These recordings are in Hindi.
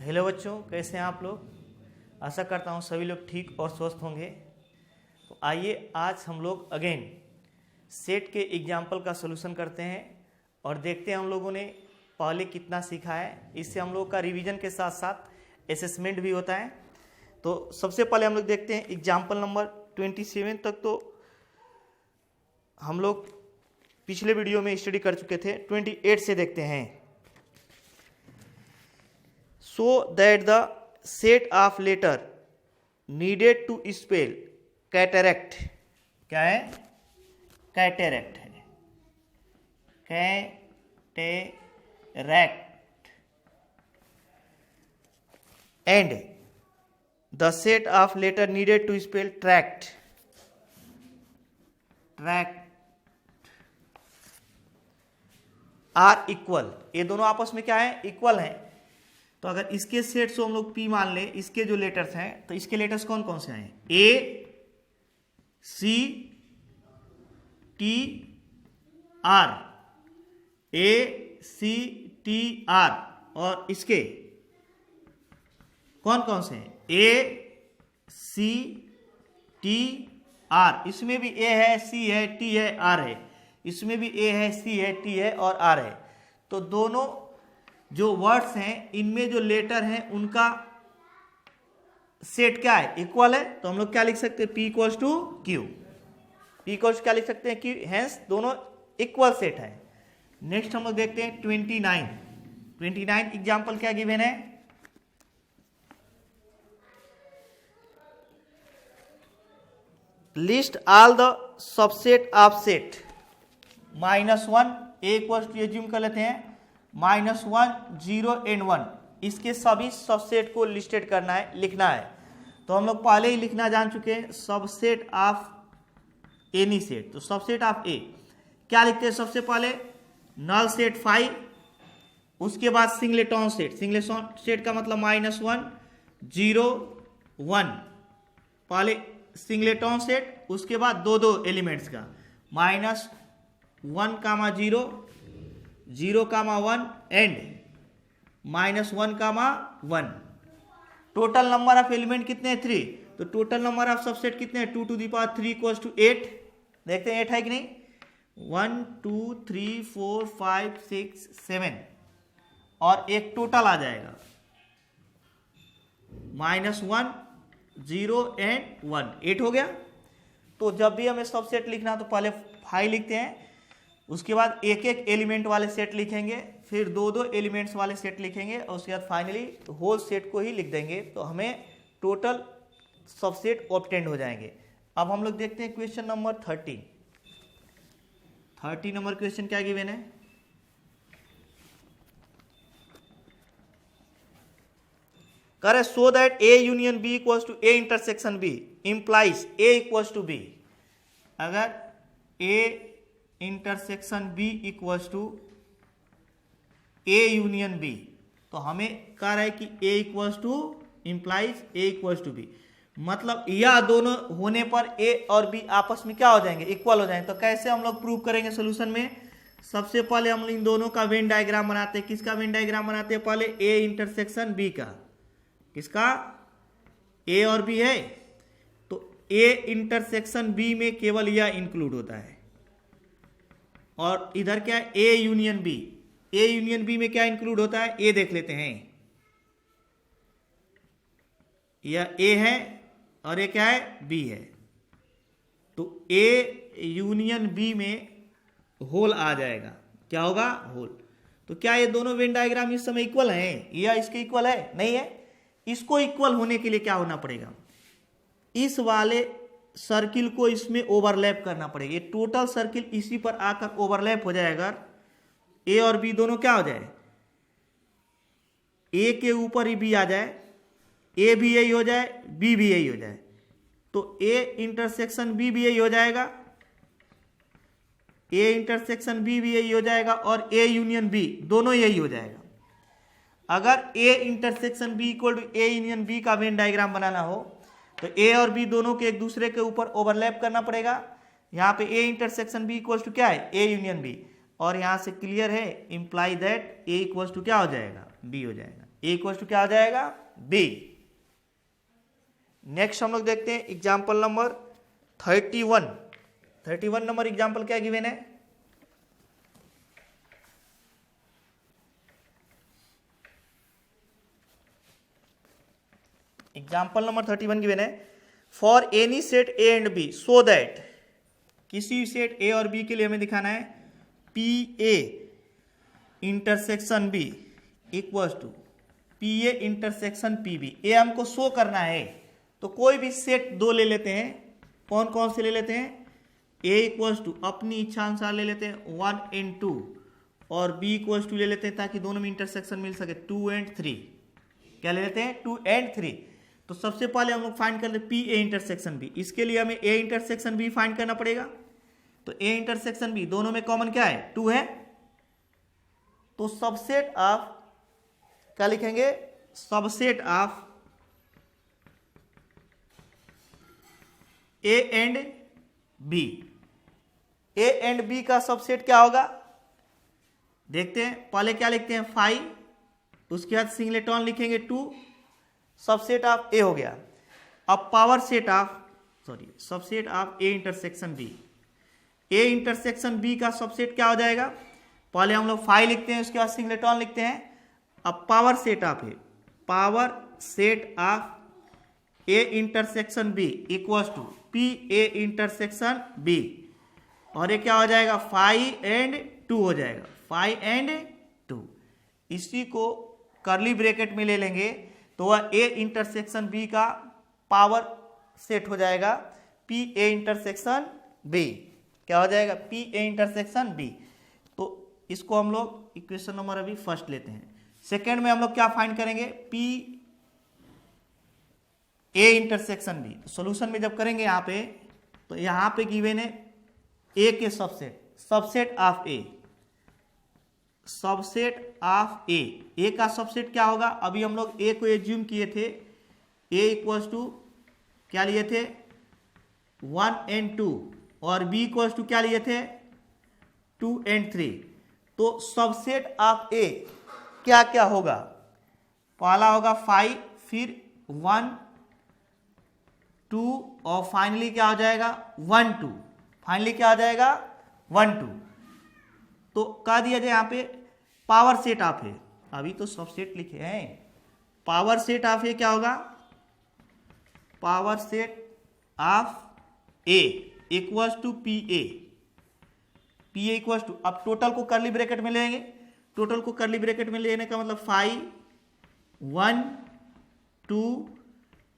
हेलो बच्चों, कैसे हैं आप लोग। आशा करता हूँ सभी लोग ठीक और स्वस्थ होंगे। तो आइए आज हम लोग अगेन सेट के एग्जाम्पल का सलूशन करते हैं और देखते हैं हम लोगों ने पहले कितना सीखा है। इससे हम लोग का रिवीजन के साथ साथ असेसमेंट भी होता है। तो सबसे पहले हम लोग देखते हैं एग्जाम्पल नंबर 27 तक तो हम लोग पिछले वीडियो में स्टडी कर चुके थे। 28 से देखते हैं। So that the set of letter needed to spell cataract, क्या है? कैटेरैक्ट है, कैटेरैक्ट, and the set of letter needed to spell tract, tract are equal। ये दोनों आपस में क्या है? इक्वल है। तो अगर इसके सेट से हम लोग पी मान लें, इसके जो लेटर्स हैं, तो इसके लेटर्स कौन कौन से हैं? ए सी टी आर, ए सी टी आर। और इसके कौन कौन से हैं? ए सी टी आर। इसमें भी ए है, सी है, टी है, आर है। इसमें भी ए है, सी है, टी है और आर है। तो दोनों जो वर्ड्स हैं, इनमें जो लेटर हैं उनका सेट क्या है? इक्वल है। तो हम लोग क्या लिख सकते हैं? P equals to Q। P equals क्या लिख सकते हैं? Q। हेंस दोनों इक्वल सेट है। नेक्स्ट हम लोग देखते हैं 29 एग्जाम्पल क्या गिवन है? List all the subset of set -1 A equals to, assume कर लेते हैं -1 0 एंड 1। इसके सभी सबसेट को लिस्टेड करना है, लिखना है। तो हम लोग पहले ही लिखना जान चुके हैं सबसेट ऑफ एनी सेट। तो सबसेट ऑफ ए क्या लिखते हैं? सबसे पहले नल सेट 5, उसके बाद सिंगलेटॉन सेट। सिंगलेटॉन सेट का मतलब -1 0 1। पहले सिंगलेटॉन सेट, उसके बाद दो एलिमेंट्स का -1, 0 0, 1 and -1, 1। Total number of element कितने हैं? 3। तो टोटल नंबर ऑफ सबसेट कितने हैं? 2 to the power 3 equals to 8। देखते हैं 8 है कि नहीं? 1 2 3 4 5 6 7 और एक टोटल आ जाएगा -1 0 एंड 1। 8 हो गया। तो जब भी हमें सबसेट लिखना तो पहले 5 लिखते हैं, उसके बाद एक एक एलिमेंट वाले सेट लिखेंगे, फिर दो एलिमेंट्स वाले सेट लिखेंगे और उसके बाद फाइनली होल सेट को ही लिख देंगे। तो हमें टोटल सबसेट ऑब्टेंड हो जाएंगे। अब हम लोग देखते हैं क्वेश्चन नंबर 30 नंबर क्वेश्चन क्या गिवन है? करे so that A union B equals to A intersection B implies A equals to B. अगर A intersection B equals to A union B, तो हमें कह रहा है कि A equals to implies A equals to B. मतलब यह दोनों होने पर ए और बी आपस में क्या हो जाएंगे? इक्वल हो जाएंगे। तो कैसे हम लोग प्रूव करेंगे सोल्यूशन में? सबसे पहले हम इन दोनों का वेन डायग्राम बनाते हैं। किसका वेन डायग्राम बनाते हैं? पहले ए इंटरसेक्शन बी का। किसका? ए और बी है, तो ए इंटरसेक्शन बी में केवल यह इंक्लूड होता है। और इधर क्या है? A union B. A union B में क्या इंक्लूड होता है? ए देख लेते हैं। यह ए है और ये क्या है? बी है। तो ए यूनियन बी में होल आ जाएगा। क्या होगा? होल। तो क्या ये दोनों वेन डायग्राम इस समय इक्वल हैं? या इसके इक्वल है? नहीं है। इसको इक्वल होने के लिए क्या होना पड़ेगा? इस वाले सर्किल को इसमें ओवरलैप करना पड़ेगा। ये टोटल सर्किल इसी पर आकर ओवरलैप हो जाएगा। ए और बी दोनों क्या हो जाए? ए के ऊपर ही बी आ जाए, ए भी यही हो जाए, बी भी यही हो जाए। तो ए इंटरसेक्शन बी भी यही हो जाएगा, ए इंटरसेक्शन बी भी यही हो जाएगा और ए यूनियन बी दोनों यही हो जाएगा। अगर A intersection B equal to A union B का वेन डायग्राम बनाना हो तो ए और बी दोनों के एक दूसरे के ऊपर ओवरलैप करना पड़ेगा। यहाँ पे A intersection B equals to क्या है? A union B. और यहां से क्लियर है, imply that A equals to क्या हो जाएगा? बी हो जाएगा। ए इक्वल टू क्या आ जाएगा, बी। नेक्स्ट हम लोग देखते हैं एग्जाम्पल नंबर 31। 31 नंबर एग्जाम्पल क्या गिवन है, एग्जाम्पल नंबर 31 गिवन है, for any set A and B so that, किसी सेट ए और बी के लिए हमें दिखाना है P A intersection B equal to P A intersection P B. ए हमको शो करना है, तो कोई भी सेट दो ले लेते हैं। कौन कौन से ले लेते हैं, ए इक्वल टू अपनी इच्छा अनुसार ले लेते हैं 1 and 2, और बी इक्वल टू ले लेते हैं ताकि दोनों में इंटरसेक्शन मिल सके 2 and 3। क्या ले लेते हैं, 2 and 3। तो सबसे पहले हम लोग फाइंड करते हैं पी ए इंटरसेक्शन बी। इसके लिए हमें ए इंटरसेक्शन बी फाइंड करना पड़ेगा। तो ए इंटरसेक्शन बी दोनों में कॉमन क्या है, 2 है। तो सबसेट ऑफ क्या लिखेंगे, subset of A and B. A and B का सबसेट क्या होगा, देखते हैं। पहले क्या लिखते हैं 5, उसके बाद सिंगलेटन लिखेंगे 2, सबसेट ऑफ ए हो गया। अब power set of subset of A intersection B. A intersection B का सबसेट क्या हो जाएगा, पहले हम लोग 5 लिखते हैं, उसके बाद सिंगलेटन लिखते हैं। अब power set of A, power set of A intersection B equal to P A intersection B, और ये क्या हो जाएगा 5 and 2 हो जाएगा, 5 and 2। इसी को कर्ली ब्रैकेट में ले लेंगे तो वह ए इंटरसेक्शन बी का पावर सेट हो जाएगा पी ए इंटरसेक्शन बी। क्या हो जाएगा, पी ए इंटरसेक्शन बी। तो इसको हम लोग इक्वेशन नंबर अभी फर्स्ट लेते हैं। सेकेंड में हम लोग क्या फाइंड करेंगे, P A intersection B. Solution में जब करेंगे यहाँ पे, तो यहाँ पे गिवन है ए के subset, subset of A, subset of A का सबसेट क्या होगा। अभी हम लोग ए को एज्यूम किए थे, ए इक्वल्स टू क्या लिए थे 1 and 2, और बी इक्वल्स टू क्या लिए थे 2 and 3। तो सबसेट ऑफ ए क्या क्या होगा, पहला होगा 5, फिर 1 2, और फाइनली क्या हो जाएगा 1 2। फाइनली क्या हो जाएगा 1 2। तो कह दिया जाए यहाँ पे पावर सेट ऑफ ए, अभी तो सबसेट लिखे हैं। पावर सेट ऑफ ए क्या होगा, power set of A equals to P A. P A equals to, अब टोटल को करली ब्रैकेट में लेंगे। टोटल को करली ब्रैकेट में लेने का मतलब 5 1 2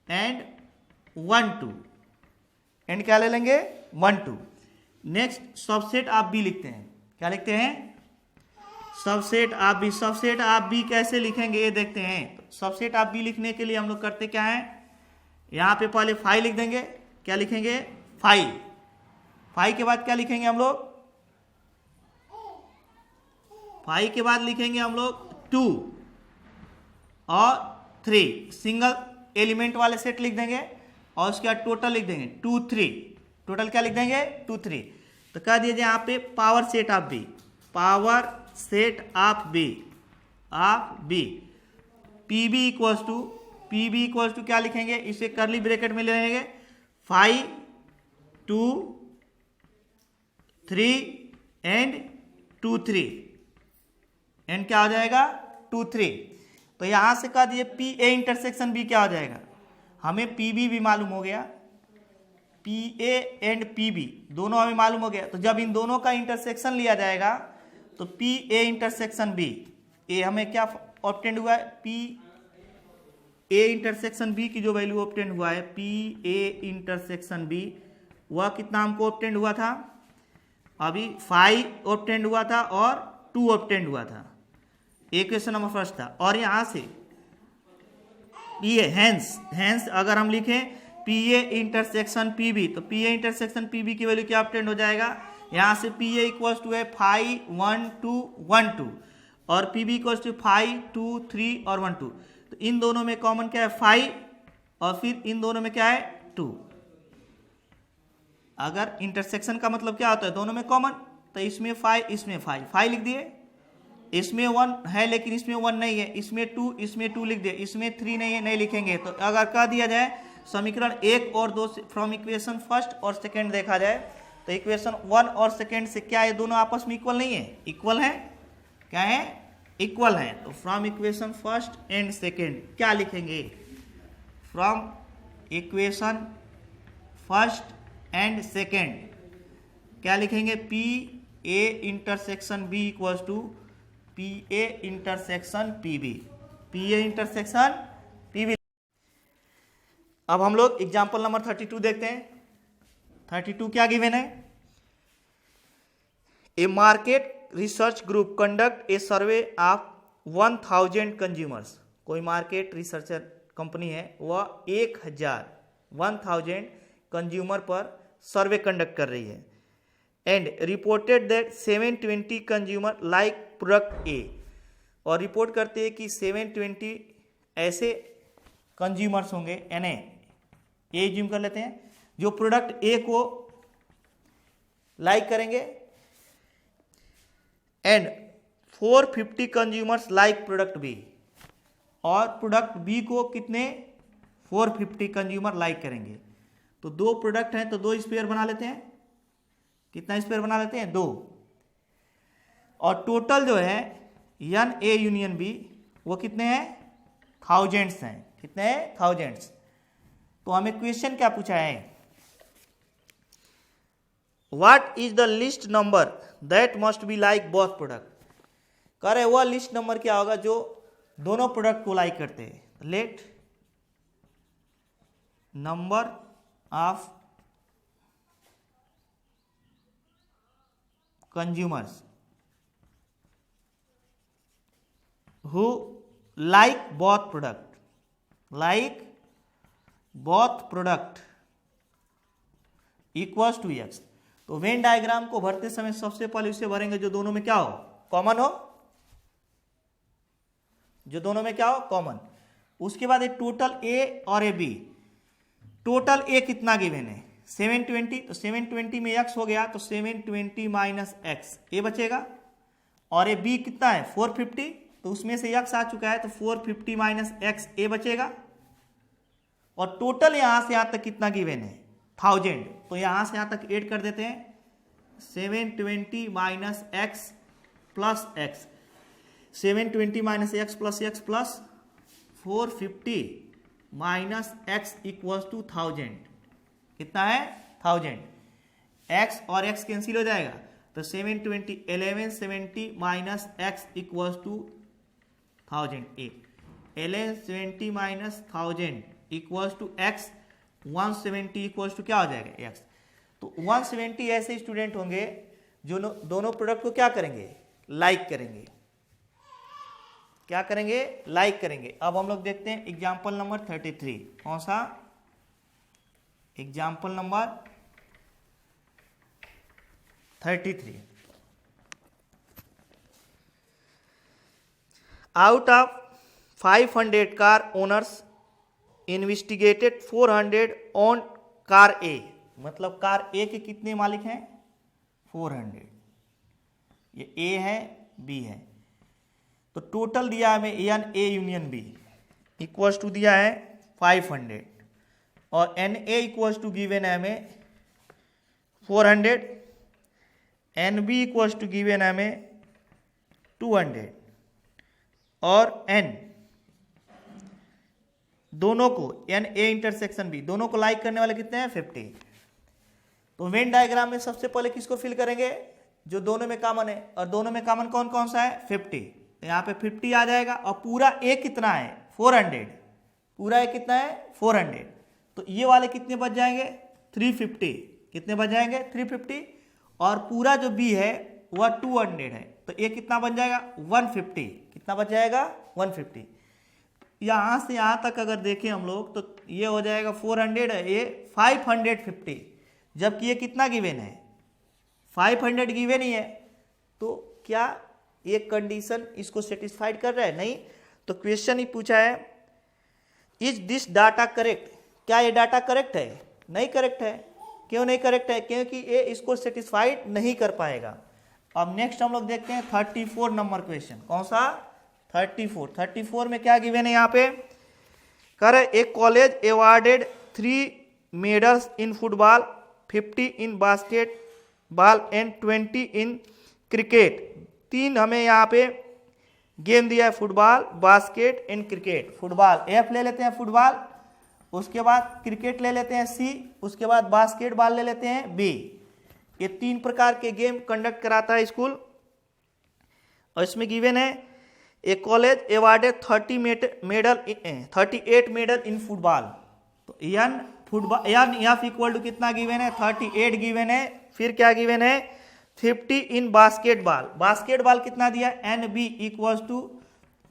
and 1 2, एंड क्या ले लेंगे 1 2। नेक्स्ट सबसेट ऑफ बी लिखते हैं। क्या लिखते हैं, subset of B. Subset of B कैसे लिखेंगे ये देखते हैं। सबसेट ऑफ बी लिखने के लिए हम लोग करते क्या है, यहाँ पे पहले 5 लिख देंगे। क्या लिखेंगे 5। 5 के बाद क्या लिखेंगे हम लोग, 5 के बाद लिखेंगे हम लोग 2 और 3, सिंगल एलिमेंट वाले सेट लिख देंगे, और उसके बाद टोटल लिख देंगे 2 3। टोटल क्या लिख देंगे 2 3। तो कह दीजिए यहाँ पे power set of B, power set of B P B equals to क्या लिखेंगे, इसे करली ब्रैकेट में लेंगे 5 2 3 and 2 3, एंड क्या हो जाएगा 2 3। तो यहां से कह दिए पी ए इंटरसेक्शन बी क्या हो जाएगा, हमें पी बी भी मालूम हो गया, P A and P B दोनों हमें मालूम हो गया। तो जब इन दोनों का इंटरसेक्शन लिया जाएगा तो पी ए इंटरसेक्शन बी, ए हमें क्या ऑब्टेंड हुआ है, पी ए इंटरसेक्शन बी की जो वैल्यू ऑब्टेंड हुआ है पी ए इंटरसेक्शन बी, वह कितना हमको ऑब्टेंड हुआ था, अभी 5 ऑब्टेंड हुआ था और 2 ऑब्टेंड हुआ था। इक्वेशन नंबर फर्स्ट था। और यहां से पी ए हैंस अगर हम लिखें P A intersection P B, तो P A intersection P B की वैल्यू क्या ऑब्टेंड हो जाएगा, यहां से पी ए इक्वल्स टू है 5 1 2 1 2, और पी बी इक्वल्स टू 5 2 3 और 1 2। तो इन दोनों में कॉमन क्या है 5, और फिर इन दोनों में क्या है 2। अगर इंटरसेक्शन का मतलब क्या होता है, दोनों में कॉमन, तो इसमें 5 इसमें 5 लिख दिए। इसमें 1 है लेकिन इसमें 1 नहीं है, इसमें 2, इसमें 2 लिख दे, इसमें 3 नहीं है, नहीं लिखेंगे। तो अगर कह दिया जाए समीकरण 1 और 2 फ्रॉम इक्वेशन फर्स्ट और सेकेंड देखा जाए तो इक्वेशन 1 और सेकेंड से क्या ये दोनों आपस में इक्वल नहीं है? इक्वल है। क्या है? इक्वल है। तो from equation first and second क्या लिखेंगे? From equation first and second क्या लिखेंगे? P A intersection B equals to P A intersection P B, P A intersection P B. अब हम लोग एग्जाम्पल नंबर 32 देखते हैं। 32 क्या गिवन है? A market research group conduct a survey of 1000 consumers. कोई मार्केट रिसर्चर कंपनी है, वह 1000 कंज्यूमर पर सर्वे कंडक्ट कर रही है and reported that 720 consumer like product ए, और रिपोर्ट करते हैं कि 720 ऐसे कंज्यूमर्स होंगे, यानी ए ज्यूम कर लेते हैं, जो प्रोडक्ट ए को लाइक करेंगे and 450 consumers like product B, और प्रोडक्ट बी को कितने 450 कंज्यूमर लाइक करेंगे। तो दो प्रोडक्ट हैं तो दो स्पेयर बना लेते हैं। कितना स्पेयर बना लेते हैं? 2। और टोटल जो है एन ए यूनियन बी वो कितने हैं? थाउजेंड्स हैं। कितने हैं? थाउजेंड्स। तो हमें क्वेश्चन क्या पूछा है? What is the list number that must be like both product. कह रहे वह लिस्ट नंबर क्या होगा जो दोनों प्रोडक्ट को लाइक करते हैं। Let number of consumers who like both product equals to x। तो वेन डायग्राम को भरते समय सबसे पहले उसे भरेंगे जो दोनों में क्या हो? कॉमन हो। जो दोनों में क्या हो? कॉमन। उसके बाद एक टोटल ए और ए बी। टोटल ए कितना गिवन है? 720। तो 720 में x हो गया तो 720 माइनस एक्स ए बचेगा, और ए बी कितना है? 450। तो उसमें से x आ चुका है तो 450 माइनस एक्स ए बचेगा, और टोटल यहां से यहां तक कितना गिवन है? 1000। तो यहां से यहां तक ऐड कर देते हैं 720 minus X plus X, 720 minus X plus 450 minus X equals to 1000। कितना है? 1000। एक्स और एक्स कैंसिल हो जाएगा तो 720 1170 minus X equals to 1000। 1170 minus 1000 equals to X, 170 equals to क्या हो जाएगा? एक्स। तो 170 ऐसे स्टूडेंट होंगे जो दोनों प्रोडक्ट को क्या करेंगे? लाइक करेंगे। क्या करेंगे? लाइक करेंगे। अब हम लोग देखते हैं एग्जाम्पल नंबर 33। कौन सा? Example number 33। Out of 500 car owners investigated 400 on car A. मतलब कार ए के कितने मालिक हैं? 400। ये ए है, बी है। तो टोटल दिया है हमें N A union B equals to दिया है 500, और N A equals to given है हमें 400, N B equals to given है हमें 200, और एन दोनों को एन ए इंटरसेक्शन बी दोनों को लाइक करने वाले कितने हैं? 50। तो वेन डायग्राम में सबसे पहले किसको फिल करेंगे? जो दोनों में कॉमन है, और दोनों में कॉमन कौन कौन सा है? 50। यहाँ पे 50 आ जाएगा, और पूरा ए कितना है? 400। पूरा ए कितना है? 400। तो ये वाले कितने बच जाएंगे? 350। कितने बच जाएंगे? 350। और पूरा जो बी है वह 200 है, तो ए कितना बन जाएगा? 150। कितना बच जाएगा? 150। यहाँ से यहाँ तक अगर देखें हम लोग तो ये हो जाएगा 400 है, ये 550, जबकि ये कितना गिवन है? 500 गिवन ही है। तो क्या ये कंडीशन इसको सेटिस्फाइड कर रहा है? नहीं। तो क्वेश्चन ही पूछा है इज दिस डाटा करेक्ट। क्या ये डाटा करेक्ट है? नहीं करेक्ट है। क्यों नहीं करेक्ट है? क्योंकि ये इसको सेटिस्फाइड नहीं कर पाएगा। अब नेक्स्ट हम लोग देखते हैं 34 नंबर क्वेश्चन। कौन सा? 34 में क्या गिवन है यहाँ पे? करे एक college awarded 3 medals in football, 50 in basketball and 20 in cricket. 3 हमें यहाँ पे गेम दिया है, football, basket and cricket. Football F ले लेते हैं फुटबॉल, उसके बाद क्रिकेट ले लेते हैं सी, उसके बाद बास्केटबॉल ले लेते हैं बी। ये 3 प्रकार के गेम कंडक्ट कराता है स्कूल। और इसमें गिवन है a college awarded 38 medal in football. तो एन एफ इक्वल टू कितना गिवन है? 38 गिवन है। फिर क्या गिवन है? 50 इन बास्केटबॉल। बास्केटबॉल कितना दिया? N B equal to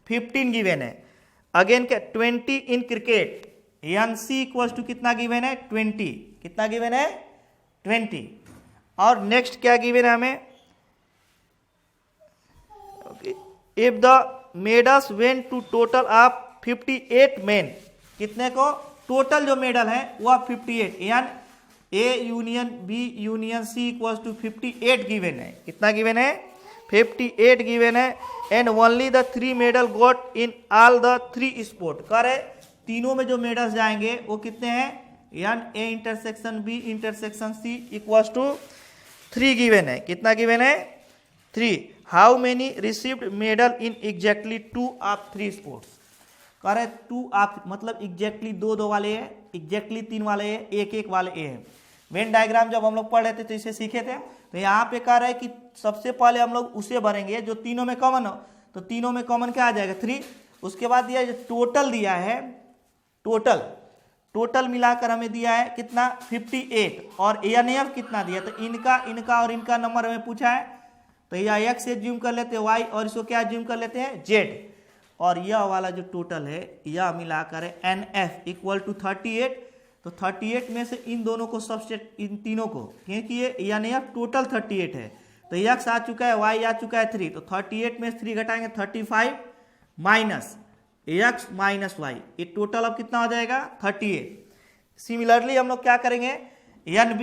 15 given है। अगेन क्या? 20 in cricket, N C equal to कितना गिवन है? 20। कितना गिवन है? 20। और नेक्स्ट क्या गिवन है हमें? If the medals went to total of 58 men. कितने को? टोटल जो मेडल है वो 58, यानी A union B union C equal to 58 given है। कितना गिवन है? 58 गिवन है। And only the 3 medal got in all the 3 sport. करे तीनों में जो मेडल्स जाएंगे वो कितने हैं? यानी A intersection B intersection C equal to 3 given है। कितना गिवन है? 3। How many received medal in exactly 2 of 3 sports. कह रहे 2 ऑफ मतलब एग्जैक्टली 2 वाले है, एग्जैक्टली 3 वाले है, 1 वाले ए है। वेन डायग्राम जब हम लोग पढ़ रहे थे तो इसे सीखे थे। तो यहाँ पे कह रहे हैं कि सबसे पहले हम लोग उसे भरेंगे जो तीनों में कॉमन हो। तो तीनों में कॉमन क्या आ जाएगा? 3। उसके बाद दिया टोटल दिया है, टोटल मिलाकर हमें दिया है कितना? 58। और एएनएफ कितना दिया? तो इनका और इनका नंबर हमें पूछा है। तो यह एक्स से ज्यूम कर लेते हैं वाई, और इसको क्या ज्यूम कर लेते हैं? जेड। और यह वाला जो टोटल है यह मिलाकर है एन एफ इक्वल टू 38। तो 38 में से इन दोनों को सबसेट, इन तीनों को, क्योंकि ये एन एफ टोटल 38 है। तो एक्स आ चुका है, वाई आ चुका है 3। तो 38 में से 3 घटाएंगे 35 माइनस एक्स माइनस वाई, ये टोटल अब कितना हो जाएगा? 38। सिमिलरली हम लोग क्या करेंगे? एन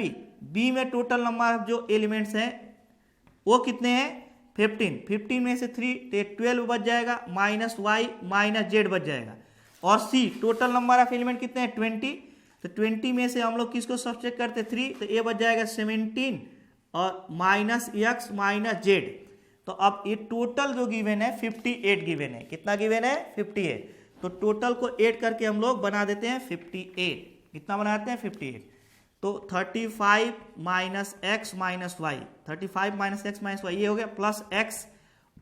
बी में टोटल नंबर जो एलिमेंट्स हैं वो कितने हैं? 15 में से 3 12 बच जाएगा, माइनस वाई माइनस जेड बच जाएगा। और सी टोटल नंबर ऑफ एलिमेंट कितने हैं? 20। तो 20 में से हम लोग किसको सब्सट्रैक्ट करते? 3। तो ये बच जाएगा 17 और माइनस एक्स माइनस जेड। तो अब ये टोटल जो गिवन है 58 गिवन है। कितना गिवन है? 58। तो टोटल को ऐड करके हम लोग बना देते हैं 58। कितना बनाते हैं? 58। तो 35 minus X minus Y, 35 minus X minus Y ये हो गया, प्लस एक्स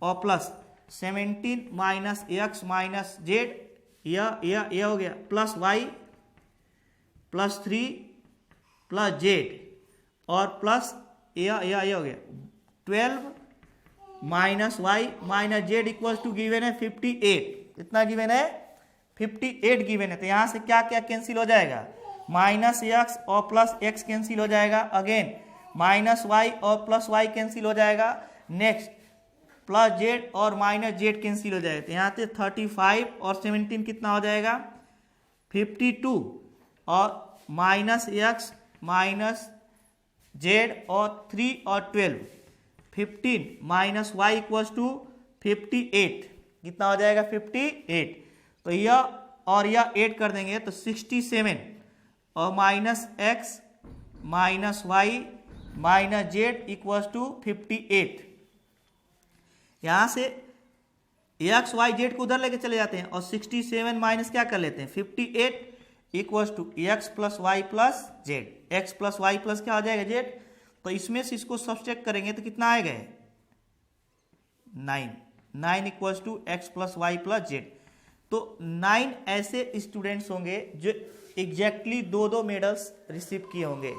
और plus 17 minus X minus Z, यह हो गया, plus Y plus 3 plus Z और प्लस यह हो गया 12 minus Y minus Z equal to given है 58। कितना गिवन है? 58 गिवन है। तो यहां से क्या क्या कैंसिल हो जाएगा? माइनस एक्स और प्लस एक्स कैंसिल हो जाएगा। अगेन माइनस वाई और प्लस वाई कैंसिल हो जाएगा। नेक्स्ट प्लस जेड और माइनस जेड कैंसिल हो जाएगा। तो यहाँ से 35 और 17 कितना हो जाएगा? 52 और माइनस एक्स माइनस जेड और 3 और 12, 15 माइनस वाई इक्वल टू 58। कितना हो जाएगा? 58। तो यह और यह ऐड कर देंगे तो 67 और minus X minus Y minus Z equal to 58। यहां से एक्स वाई जेड को उधर लेके चले जाते हैं और 67 माइनस क्या कर लेते हैं? 58 equal to X plus Y plus Z. X plus Y plus क्या हो जाएगा? जेड। तो इसमें से इसको सब्सट्रैक्ट करेंगे तो कितना आएगा? 9 equal to X plus Y plus Z. तो 9 ऐसे स्टूडेंट्स होंगे जो एग्जैक्टली 2 मेडल्स रिसीव किए होंगे।